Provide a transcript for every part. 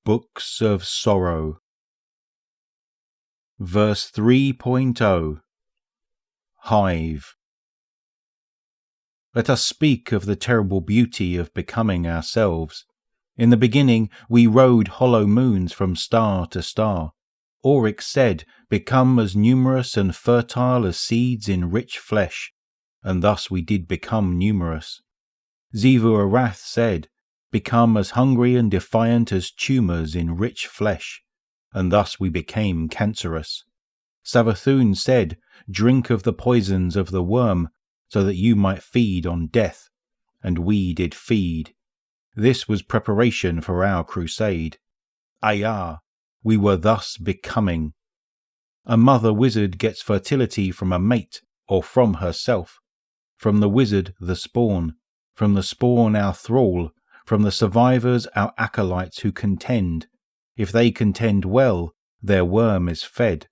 Books of Sorrow. Verse 3.0 Hive. Let us speak of the terrible beauty of becoming ourselves. In the beginning we rode hollow moons from star to star. Oryx said, "Become as numerous and fertile as seeds in rich flesh," and thus we did become numerous. Xivu-Arath said, "Become as hungry and defiant as tumours in rich flesh," and thus we became cancerous. Savathun said, "Drink of the poisons of the worm, so that you might feed on death," and we did feed. This was preparation for our crusade. Ayah, we were thus becoming. A mother wizard gets fertility from a mate, or from herself. From the wizard the spawn, from the spawn our thrall, from the survivors our acolytes who contend. If they contend well, their worm is fed,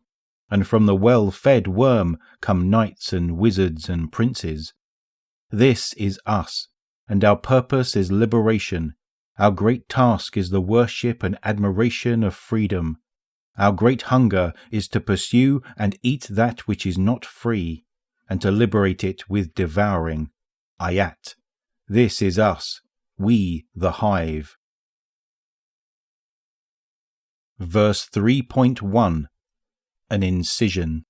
and from the well-fed worm come knights and wizards and princes. This is us, and our purpose is liberation. Our great task is the worship and admiration of freedom. Our great hunger is to pursue and eat that which is not free, and to liberate it with devouring. Ayat. This is us, we the Hive. Verse 3.1 An incision.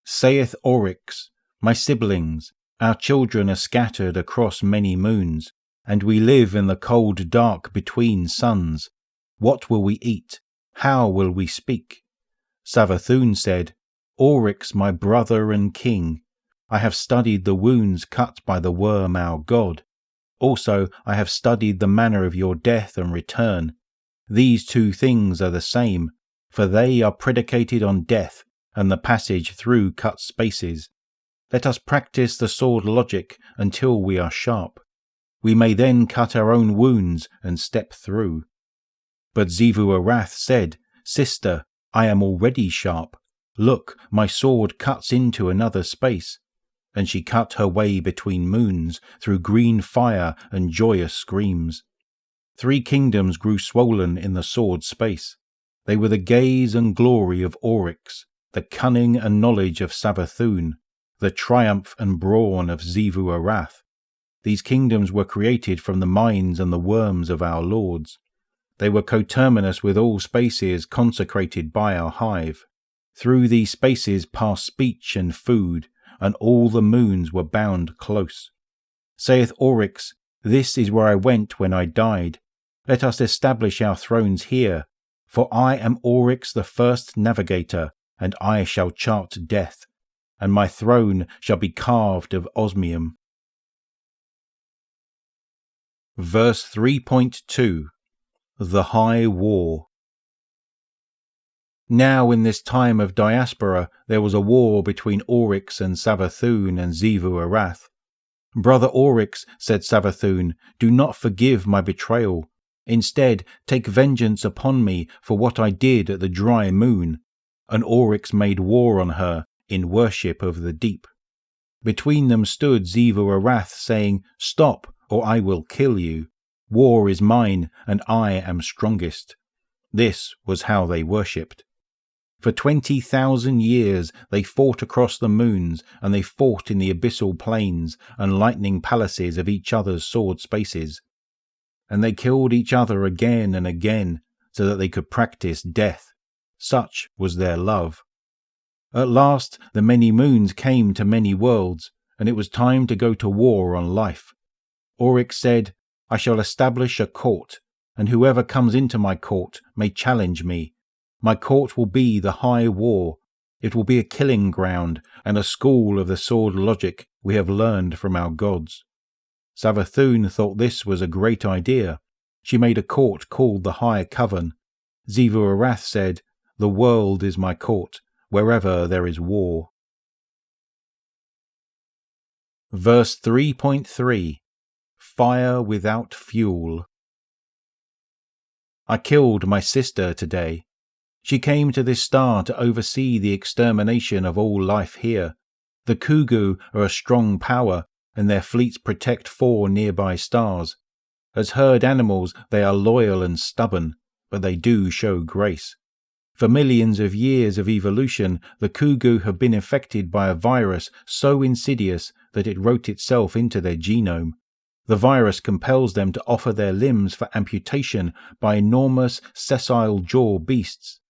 Saith Oryx, "My siblings, our children are scattered across many moons, and we live in the cold dark between suns. What will we eat? How will we speak?" Savathun said, "Oryx, my brother and king, I have studied the wounds cut by the worm our god. Also I have studied the manner of your death and return. These two things are the same, for they are predicated on death and the passage through cut spaces. Let us practice the sword logic until we are sharp. We may then cut our own wounds and step through." But Xivu-Arath said, "Sister, I am already sharp. Look, my sword cuts into another space." And she cut her way between moons, through green fire and joyous screams. 3 kingdoms grew swollen in the sword space. They were the gaze and glory of Oryx, the cunning and knowledge of Savathun, the triumph and brawn of Xivu-Arath. These kingdoms were created from the minds and the worms of our lords. They were coterminous with all spaces consecrated by our hive. Through these spaces passed speech and food, and all the moons were bound close. Saith Oryx, "This is where I went when I died. Let us establish our thrones here, for I am Oryx the first navigator, and I shall chart death, and my throne shall be carved of osmium." Verse 3.2 The High War. Now in this time of diaspora there was a war between Oryx and Savathun and Xivu-Arath. "Brother Oryx," said Savathun, "do not forgive my betrayal. Instead, take vengeance upon me for what I did at the dry moon." And Oryx made war on her in worship of the deep. Between them stood Xivu-Arath, saying, "Stop, or I will kill you. War is mine, and I am strongest." This was how they worshipped. For 20,000 years they fought across the moons, and they fought in the abyssal plains and lightning palaces of each other's sword spaces. And they killed each other again and again, so that they could practice death. Such was their love. At last the many moons came to many worlds, and it was time to go to war on life. Oryx said, "I shall establish a court, and whoever comes into my court may challenge me. My court will be the high war. It will be a killing ground and a school of the sword logic we have learned from our gods." Savathun thought this was a great idea. She made a court called the High Coven. Xivu-Arath said, "The world is my court, wherever there is war." Verse 3.3 Fire without fuel. I killed my sister today. She came to this star to oversee the extermination of all life here. The Kugu are a strong power, and their fleets protect 4 nearby stars. As herd animals, they are loyal and stubborn, but they do show grace. For millions of years of evolution, the Kugu have been infected by a virus so insidious that it wrote itself into their genome. The virus compels them to offer their limbs for amputation by enormous sessile jaw beasts.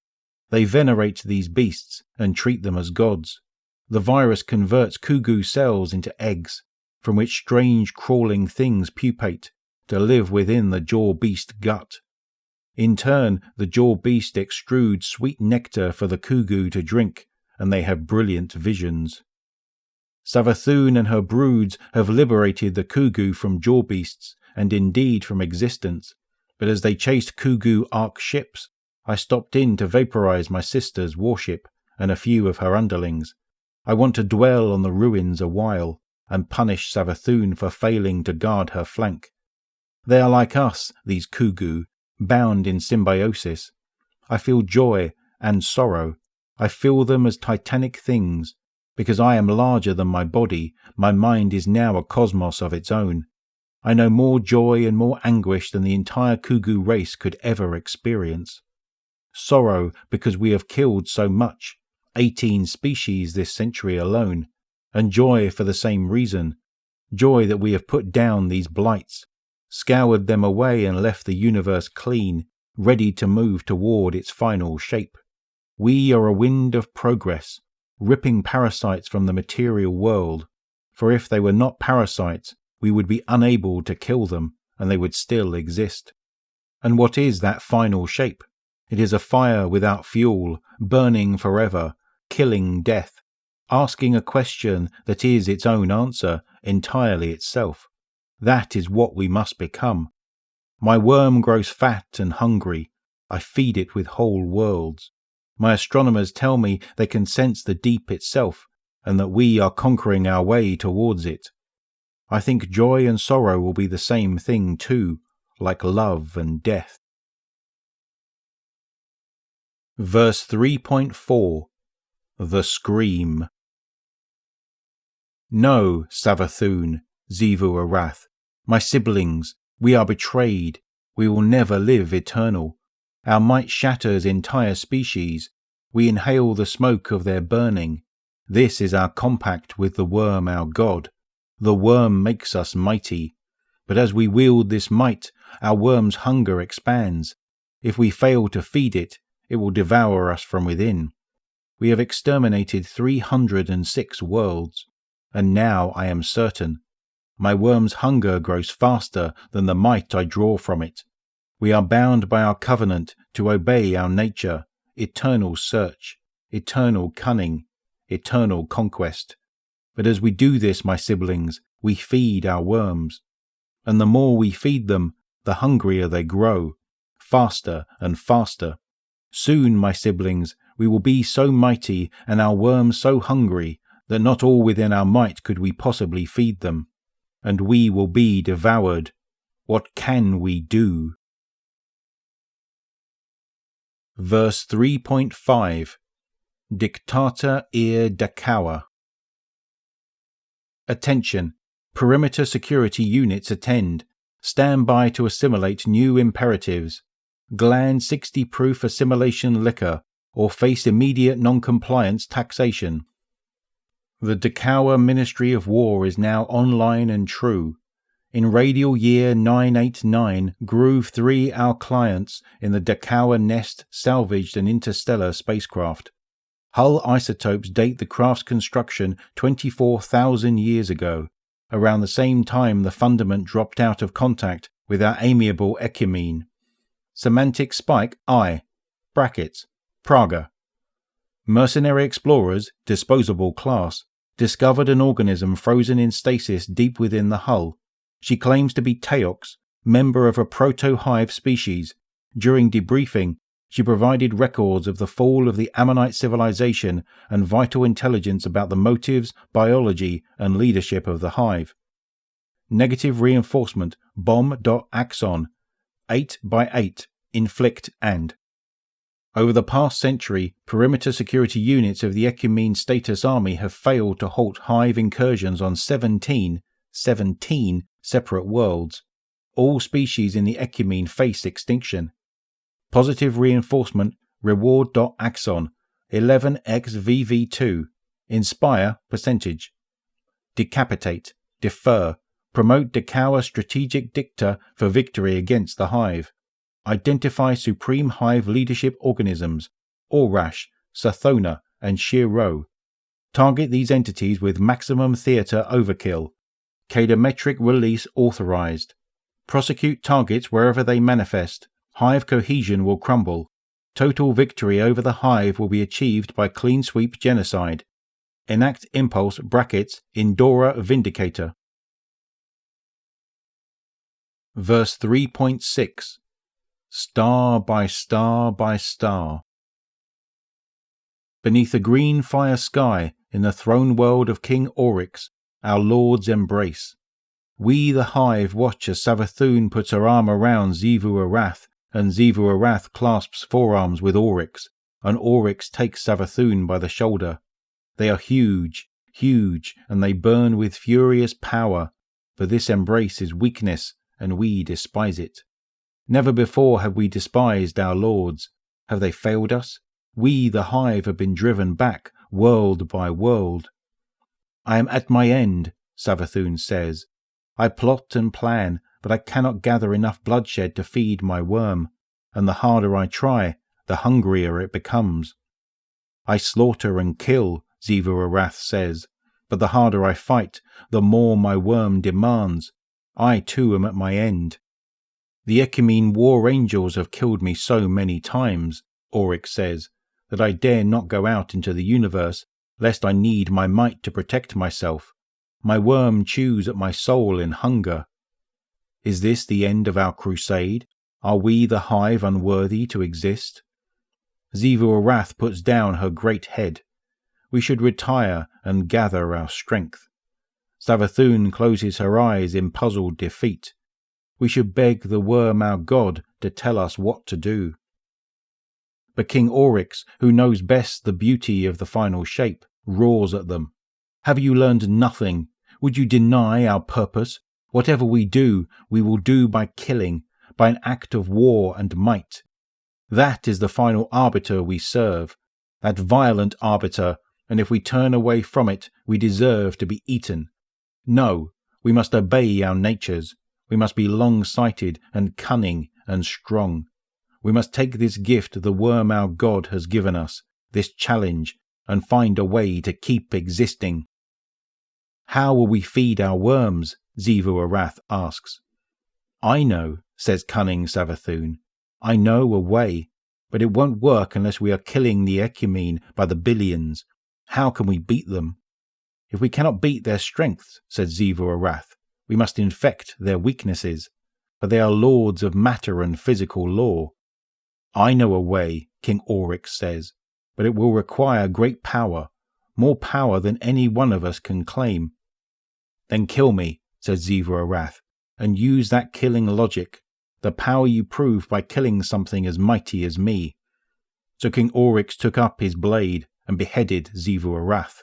They venerate these beasts and treat them as gods. The virus converts Kugu cells into eggs, from which strange crawling things pupate, to live within the jaw beast gut. In turn, the jaw beast extrudes sweet nectar for the Kugu to drink, and they have brilliant visions. Savathun and her broods have liberated the Kugu from jaw beasts, and indeed from existence, but as they chased Kugu ark ships, I stopped in to vaporize my sister's warship and a few of her underlings. I want to dwell on the ruins a while, and punish Savathun for failing to guard her flank. They are like us, these Kugu, bound in symbiosis. I feel joy and sorrow. I feel them as titanic things. Because I am larger than my body, my mind is now a cosmos of its own. I know more joy and more anguish than the entire Kugu race could ever experience. Sorrow because we have killed so much, 18 species this century alone, and joy for the same reason. Joy that we have put down these blights, scoured them away and left the universe clean, ready to move toward its final shape. We are a wind of progress, ripping parasites from the material world, for if they were not parasites, we would be unable to kill them, and they would still exist. And what is that final shape? It is a fire without fuel, burning forever, killing death, asking a question that is its own answer, entirely itself. That is what we must become. My worm grows fat and hungry. I feed it with whole worlds. My astronomers tell me they can sense the deep itself, and that we are conquering our way towards it. I think joy and sorrow will be the same thing too, like love and death. Verse 3.4 The Scream. No, Savathun, Xivu Arath, my siblings, we are betrayed. We will never live eternal. Our might shatters entire species. We inhale the smoke of their burning. This is our compact with the worm, our god. The worm makes us mighty. But as we wield this might, our worm's hunger expands. If we fail to feed it, it will devour us from within. We have exterminated 306 worlds, and now I am certain. My worm's hunger grows faster than the might I draw from it. We are bound by our covenant to obey our nature, eternal search, eternal cunning, eternal conquest. But as we do this, my siblings, we feed our worms. And the more we feed them, the hungrier they grow, faster and faster. Soon, my siblings, we will be so mighty and our worms so hungry that not all within our might could we possibly feed them. And we will be devoured. What can we do? Verse 3.5 Dictata Dakaua. Attention! Perimeter security units attend. Stand by to assimilate new imperatives. Gland 60 proof assimilation liquor or face immediate non-compliance taxation. The Dakaua Ministry of War is now online and true. In radial year 989, Groove 3 our clients in the Dakaua nest salvaged an interstellar spacecraft. Hull isotopes date the craft's construction 24,000 years ago, around the same time the fundament dropped out of contact with our amiable ecumene. Semantic spike I, brackets, Praga. Mercenary explorers, disposable class, discovered an organism frozen in stasis deep within the hull. She claims to be Teox, member of a proto-Hive species. During debriefing, she provided records of the fall of the Ammonite civilization and vital intelligence about the motives, biology, and leadership of the Hive. Negative reinforcement, bomb.axon, 8x8, inflict and. Over the past century, perimeter security units of the Ecumene Status Army have failed to halt Hive incursions on 17 separate worlds. All species in the ecumene face extinction. Positive reinforcement reward.axon 11xVV2. Inspire percentage. Decapitate, defer, promote Dakaua strategic dicta for victory against the Hive. Identify supreme Hive leadership organisms, Orash, Sathona, and Shiro. Target these entities with maximum theater overkill. Cadometric release authorized. Prosecute targets wherever they manifest. Hive cohesion will crumble. Total victory over the Hive will be achieved by clean sweep genocide. Enact impulse brackets Indora Vindicator. Verse 3.6. Star by star by star. Beneath a green fire sky, in the throne world of King Oryx, our lord's embrace, we the Hive watch as Savathun puts her arm around Xivu Arath, and Xivu Arath clasps forearms with Oryx, and Oryx takes Savathun by the shoulder. They are huge, huge, and they burn with furious power, for this embrace is weakness, and we despise it. Never before have we despised our lords. Have they failed us? We, the Hive, have been driven back, world by world. I am at my end, Savathun says. I plot and plan, but I cannot gather enough bloodshed to feed my worm, and the harder I try, the hungrier it becomes. I slaughter and kill, Xivu Arath says, but the harder I fight, the more my worm demands. I too am at my end. The ecumene war angels have killed me so many times, Oryx says, that I dare not go out into the universe, lest I need my might to protect myself. My worm chews at my soul in hunger. Is this the end of our crusade? Are we the Hive unworthy to exist? Xivu Arath puts down her great head. We should retire and gather our strength. Savathun closes her eyes in puzzled defeat. We should beg the worm our god to tell us what to do. But King Oryx, who knows best the beauty of the final shape, roars at them. Have you learned nothing? Would you deny our purpose? Whatever we do, we will do by killing, by an act of war and might. That is the final arbiter we serve, that violent arbiter, and if we turn away from it, we deserve to be eaten. No, we must obey our natures. We must be long-sighted and cunning and strong. We must take this gift the worm our god has given us, this challenge, and find a way to keep existing. How will we feed our worms? Xivu Arath asks. I know, says cunning Savathun. I know a way, but it won't work unless we are killing the ecumene by the billions. How can we beat them? If we cannot beat their strengths, said Xivu Arath, we must infect their weaknesses, for they are lords of matter and physical law. I know a way, King Oryx says, but it will require great power, more power than any one of us can claim. Then kill me, said Xivu Arath, and use that killing logic, the power you prove by killing something as mighty as me. So King Oryx took up his blade and beheaded Xivu Arath.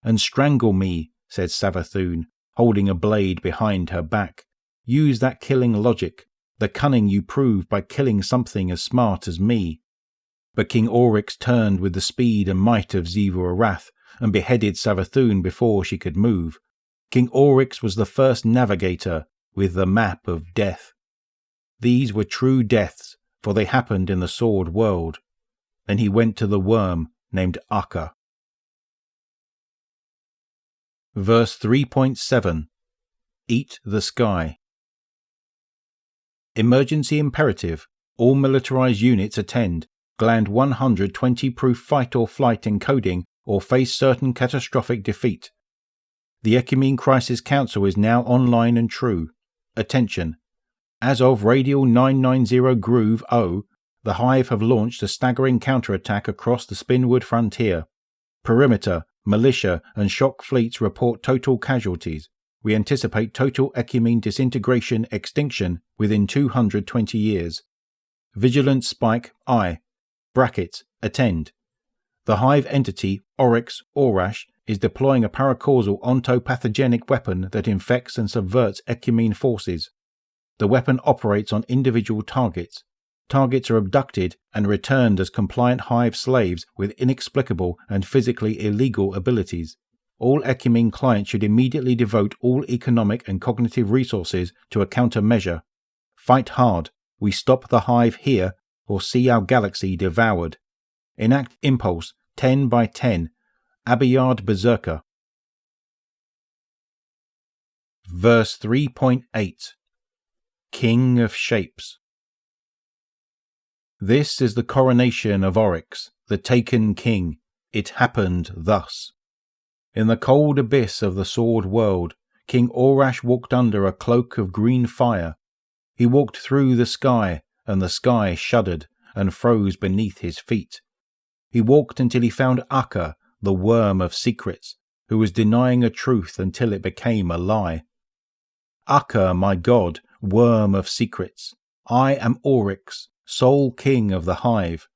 And strangle me, said Savathun, holding a blade behind her back. Use that killing logic, the cunning you prove by killing something as smart as me. But King Oryx turned with the speed and might of Xivu Arath and beheaded Savathun before she could move. King Oryx was the first navigator with the map of death. These were true deaths, for they happened in the sword world. Then he went to the worm named Akka. Verse 3.7. Eat the sky. Emergency imperative. All militarized units attend. Gland 120 proof fight or flight encoding or face certain catastrophic defeat. The Ecumene Crisis Council is now online and true. Attention. As of Radial 990 Groove O, the Hive have launched a staggering counterattack across the Spinwood frontier. Perimeter, militia, and shock fleets report total casualties. We anticipate total Ecumene disintegration extinction within 220 years. Vigilance Spike I. Brackets. Attend. The Hive entity, Oryx, Orash, is deploying a paracausal ontopathogenic weapon that infects and subverts Ecumene forces. The weapon operates on individual targets. Targets are abducted and returned as compliant Hive slaves with inexplicable and physically illegal abilities. All Ecumene clients should immediately devote all economic and cognitive resources to a countermeasure. Fight hard. We stop the Hive here or see our galaxy devoured. Enact Impulse 10 by 10. Abiyard Berserker. Verse 3.8. King of Shapes. This is the coronation of Oryx, the taken king. It happened thus. In the cold abyss of the sword world, King Orash walked under a cloak of green fire. He walked through the sky, and the sky shuddered and froze beneath his feet. He walked until he found Akka, the worm of secrets, who was denying a truth until it became a lie. Akka, my god, worm of secrets, I am Oryx, sole king of the Hive.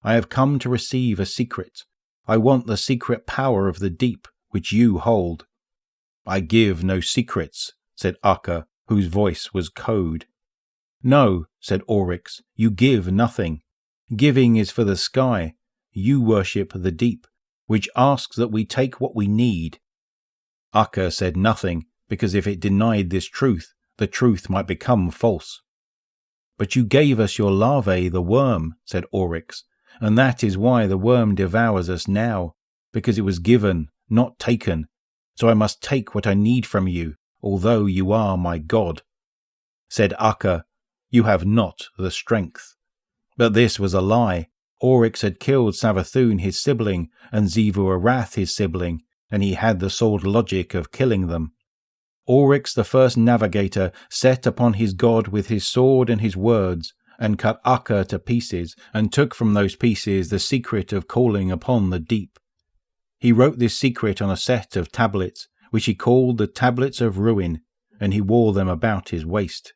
I have come to receive a secret. I want the secret power of the deep, which you hold. I give no secrets, said Akka, whose voice was code. No, said Oryx, you give nothing. Giving is for the sky. You worship the deep, which asks that we take what we need. Akka said nothing, because if it denied this truth, the truth might become false. But you gave us your larvae, the worm, said Oryx, and that is why the worm devours us now, because it was given, not taken. So I must take what I need from you, although you are my god. Said Akka, you have not the strength. But this was a lie. Oryx had killed Savathun his sibling, and Zivu-Arath his sibling, and he had the sword logic of killing them. Oryx, the first navigator, set upon his god with his sword and his words, and cut Akka to pieces, and took from those pieces the secret of calling upon the deep. He wrote this secret on a set of tablets, which he called the Tablets of Ruin, and he wore them about his waist.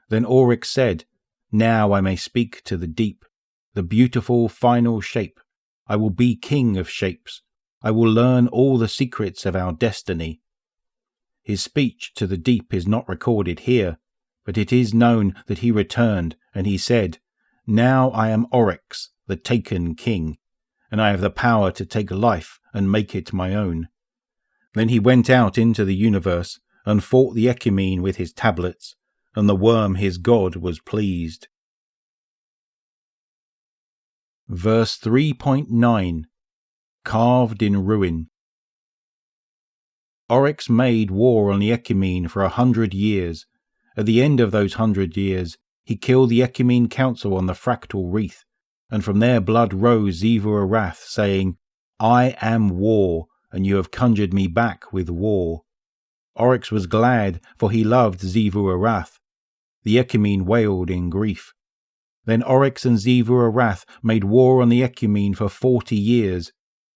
Then Oryx said, Now I may speak to the deep, the beautiful final shape. I will be king of shapes. I will learn all the secrets of our destiny. His speech to the deep is not recorded here, but it is known that he returned, and he said, Now I am Oryx, the taken king, and I have the power to take life and make it my own. Then he went out into the universe, and fought the Ecumene with his tablets, and the worm his god was pleased. Verse 3.9. Carved in Ruin. Oryx made war on the Ecumene for 100 years. At the end of those 100 years, he killed the Ecumene Council on the Fractal Wreath, and from their blood rose Zivu-Arath, saying, I am war, and you have conjured me back with war. Oryx was glad, for he loved Zivu-Arath. The Ecumene wailed in grief. Then Oryx and Zivu-Arath made war on the Ecumene for 40 years.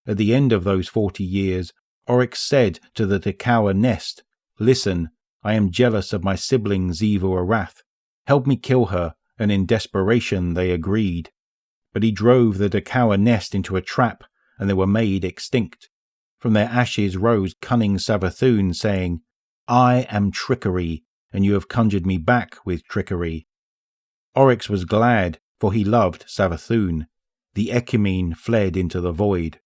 At the end of those 40 years, Oryx said to the Dakaua nest, Listen, I am jealous of my sibling Zivu-Arath. Help me kill her, and in desperation they agreed. But he drove the Dakaua nest into a trap, and they were made extinct. From their ashes rose cunning Savathun, saying, I am trickery, and you have conjured me back with trickery. Oryx was glad, for he loved Savathun. The Ecumene fled into the void.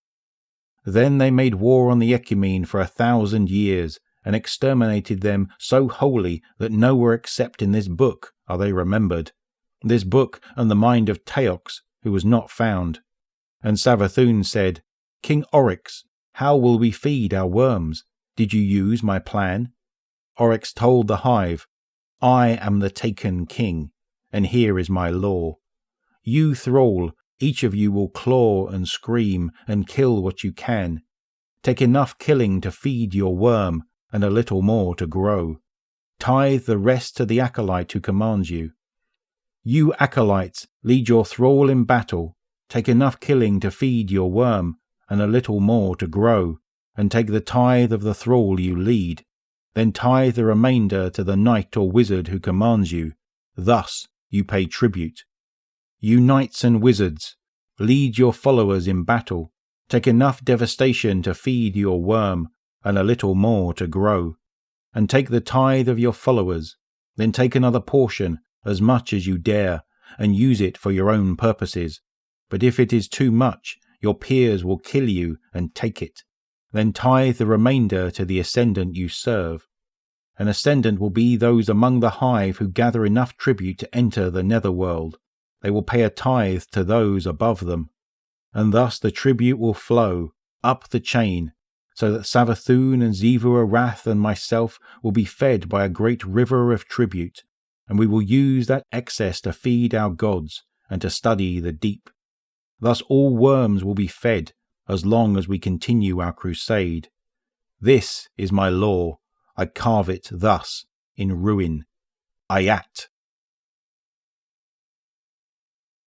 Then they made war on the Ecumene for 1,000 years, and exterminated them so wholly that nowhere except in this book are they remembered. This book and the mind of Teox, who was not found. And Savathun said, King Oryx, how will we feed our worms? Did you use my plan? Oryx told the Hive, I am the taken king, and here is my law. You thrall, each of you will claw and scream and kill what you can. Take enough killing to feed your worm, and a little more to grow. Tithe the rest to the acolyte who commands you. You acolytes, lead your thrall in battle. Take enough killing to feed your worm, and a little more to grow, and take the tithe of the thrall you lead. Then tithe the remainder to the knight or wizard who commands you. Thus you pay tribute. You knights and wizards, lead your followers in battle. Take enough devastation to feed your worm, and a little more to grow. And take the tithe of your followers. Then take another portion, as much as you dare, and use it for your own purposes. But if it is too much, your peers will kill you and take it. Then tithe the remainder to the ascendant you serve. An ascendant will be those among the hive who gather enough tribute to enter the netherworld. They will pay a tithe to those above them. And thus the tribute will flow up the chain, so that Savathun and Xivu Arath and myself will be fed by a great river of tribute, and we will use that excess to feed our gods and to study the deep. Thus all worms will be fed as long as we continue our crusade. This is my law. I carve it thus in ruin. Ayat.